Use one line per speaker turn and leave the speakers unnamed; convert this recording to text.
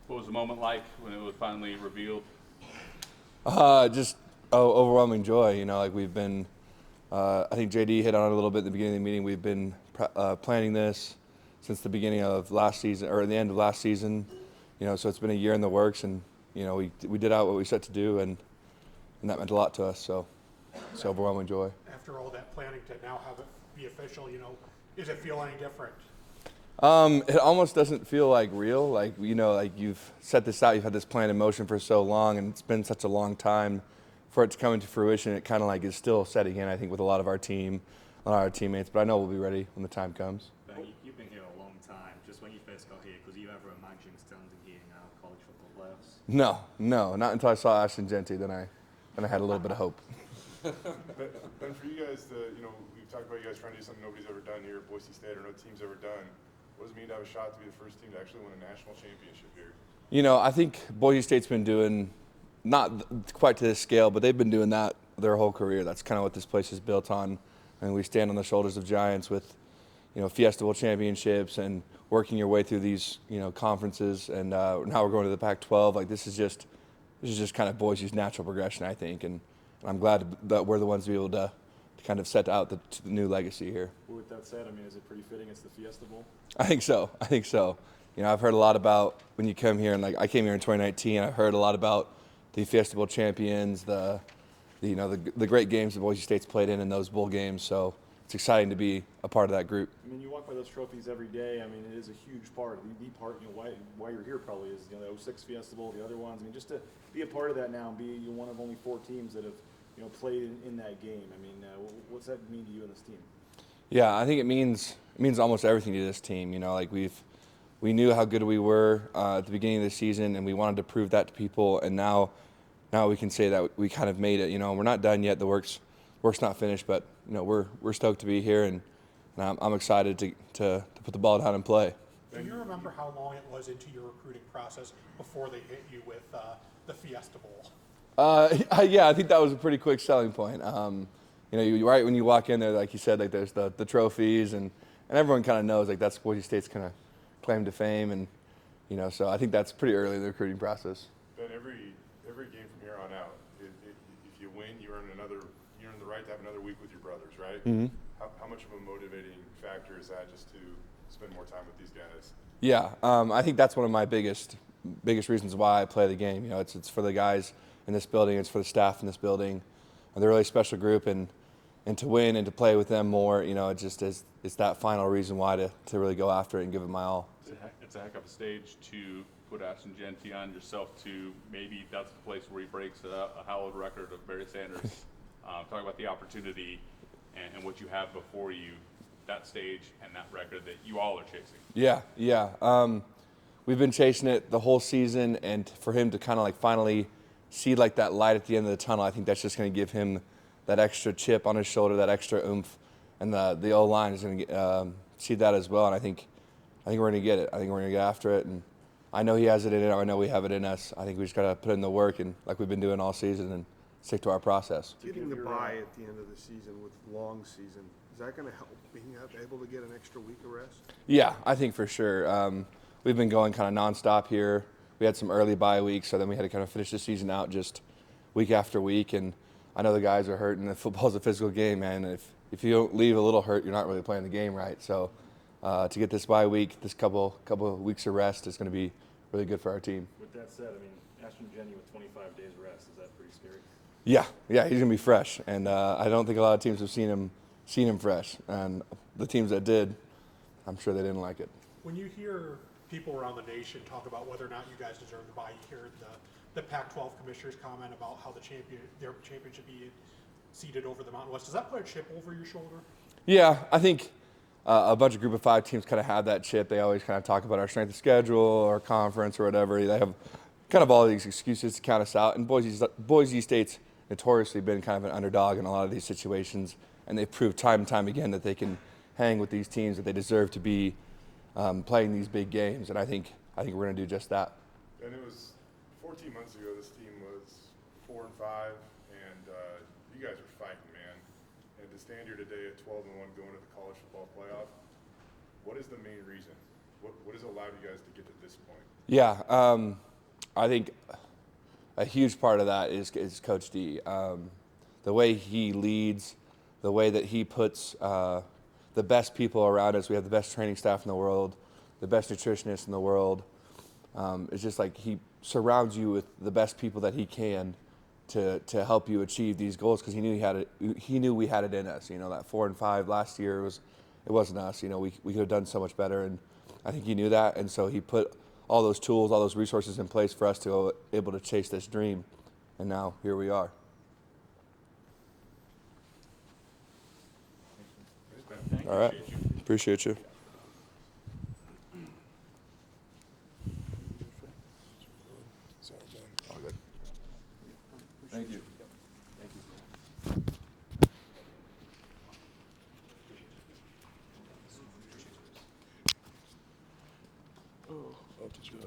What was the moment like when it was finally revealed?
Just overwhelming joy. You know, like we've been, I think JD hit on it a little bit at the beginning of the meeting. We've been planning this since the beginning of last season, or the end of last season. You know, so it's been a year in the works, and you know, we did out what we set to do, and that meant a lot to us. So it's overwhelming joy.
After all that planning to now have it be official, you know, does it feel any different?
It almost doesn't feel like real. Like, you know, like you've set this out, you've had this plan in motion for so long, and it's been such a long time for it to come into fruition. It kind of like is still setting in, I think, with a lot of our team, a lot of our teammates. But I know we'll be ready when the time comes.
You've been here a long time. Just when you first got here, could you ever imagine standing here now, college football playoffs?
No, not until I saw Ashton Genty. Then I had a little bit of hope.
Ben, for you guys, you know, we've talked about you guys trying to do something nobody's ever done here at Boise State, or no team's ever done. What does it mean to have a shot to be the first team to actually win a national championship here?
You know, I think Boise State's been doing, not quite to this scale, but they've been doing that their whole career. That's kind of what this place is built on. And we stand on the shoulders of giants with, you know, Fiesta Bowl championships and working your way through these, you know, conferences. And now we're going to the Pac-12. Like, this is just kind of Boise's natural progression, I think. And I'm glad that we're the ones to be able to kind of set out the new legacy here.
Well, with that said, I mean, is it pretty fitting it's the Fiesta Bowl?
I think so. You know, I've heard a lot about when you come here, and like I came here in 2019. I heard a lot about the Fiesta Bowl champions, the great games that Boise State's played in those bowl games. So it's exciting to be a part of that group.
I mean, you walk by those trophies every day. I mean, it is a huge part. The part, you know, why you're here probably is, you know, the 06 Fiesta Bowl, the other ones. I mean, just to be a part of that now and be one of only 4 teams that have, you know, played in that game. I mean, what's that mean to you and this team?
Yeah, I think it means almost everything to this team. You know, like we knew how good we were at the beginning of the season, and we wanted to prove that to people. And now we can say that we kind of made it. You know, we're not done yet. The work's not finished, but you know, we're stoked to be here, and I'm excited to put the ball down and play.
Do you remember how long it was into your recruiting process before they hit you with the Fiesta Bowl?
Yeah, I think that was a pretty quick selling point. You know, right when you walk in there, like you said, like there's the trophies, and everyone kind of knows like that's Boise State's kind of claim to fame, and you know, so I think that's pretty early in the recruiting process.
Ben, every game from here on out, if you win, you earn the right to have another week with your brothers, right?
Mm-hmm.
How much of a motivating factor is that, just to spend more time with these guys?
Yeah, I think that's one of my biggest reasons why I play the game. You know, it's for the guys in this building, it's for the staff in this building. And they're a really special group, and to win and to play with them more, you know, it's that final reason why to really go after it and give it my all.
It's a heck of a stage to put Ashton Genty on, yourself to maybe that's the place where he breaks a hallowed record of Barry Sanders. Talk about the opportunity and what you have before you, that stage and that record that you all are chasing.
Yeah. We've been chasing it the whole season, and for him to kind of like finally see like that light at the end of the tunnel, I think that's just going to give him that extra chip on his shoulder, that extra oomph, and the O-line is going to see that as well. And I think we're going to get it. I think we're going to get after it, and I know he has it in him. I know we have it in us. I think we just got to put in the work, and like we've been doing all season, and stick to our process.
Getting the bye at the end of the season with long season, is that going to help being able to get an extra week of rest?
Yeah, I think for sure. We've been going kind of nonstop here. We had some early bye weeks, so then we had to kind of finish the season out just week after week. And I know the guys are hurt, and football's a physical game, man. And if you don't leave a little hurt, you're not really playing the game right. So to get this bye week, this couple of weeks of rest is going to be really good for our team.
With that said, I mean, Ashton Genty with 25 days rest, is that pretty scary?
Yeah, he's going to be fresh, and I don't think a lot of teams have seen him fresh. And the teams that did, I'm sure they didn't like it.
When you hear people around the nation talk about whether or not you guys deserve the bye, you hear the Pac-12 commissioners comment about how their champion should be seated over the Mountain West. Does that put a chip over your shoulder?
Yeah, I think a bunch of Group of 5 teams kind of have that chip. They always kind of talk about our strength of schedule or conference or whatever. They have kind of all these excuses to count us out. And Boise State's notoriously been kind of an underdog in a lot of these situations, and they've proved time and time again that they can hang with these teams, that they deserve to be playing these big games. And I think we're going to do just that.
And it was 14 months ago, this team was 4-5, and you guys were fighting, man. And to stand here today at 12-1 going to the college football playoff, what is the main reason? What has allowed you guys to get to this point?
Yeah, I think a huge part of that is Coach D. The way he leads, the way that he puts the best people around us. We have the best training staff in the world, the best nutritionists in the world. It's just like he surrounds you with the best people that he can to help you achieve these goals, because he knew we had it in us. You know, that 4 and 5 last year it wasn't us. You know, we could have done so much better, and I think he knew that, and so he put all those tools, all those resources in place for us to be able to chase this dream, and now here we are. All right, appreciate you. All good. Thank you.
Up to Joey.